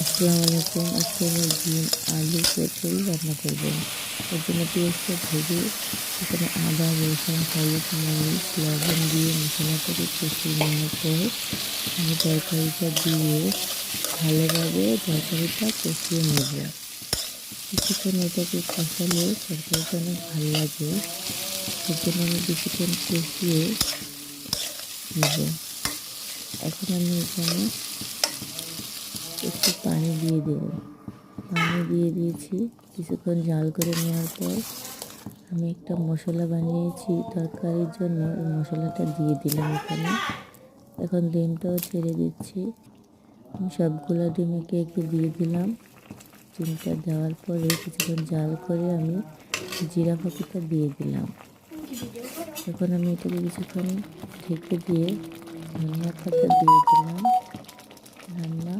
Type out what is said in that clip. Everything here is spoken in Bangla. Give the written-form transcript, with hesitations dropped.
আসসালামু আলাইকুম। আজকে আমি ডিম আলু চচ্চড়ি রান্না করব। এর জন্য পেঁয়াজটা ভেজে এখানে আদা রসুন হলুদ মরিচ লবণ দিয়ে মশলাটাকে কষিয়ে নেওয়ার পর আমি তরকারিটা দিয়ে ভালোভাবে তরকারিটা কষিয়ে নেব। কিছুক্ষণ এটাকে কষালে তরকারিটা অনেক ভালো লাগে। এর জন্য আমি কিছুক্ষণ কষিয়ে নেব। এখন আমি এখানে একটু পানি দিয়ে দেব। পানি দিয়ে দিয়েছি। কিছুক্ষণ জাল করে নেওয়ার পর আমি একটা মশলা বানিয়েছি তরকারির জন্য, এই মশলাটা দিয়ে দিলাম এখানে। এখন ডিমটাও ছেড়ে দিচ্ছি। আমি সবগুলো ডিম একে একে দিয়ে দিলাম। ডিমটা দেওয়ার পরে কিছুক্ষণ জাল করে আমি জিরা ফাঁকিটা দিয়ে দিলাম। এখন আমি এটাকে কিছুক্ষণ ঢেকে দিয়ে ধনিয়া পাতা দিয়ে দিলাম। রান্না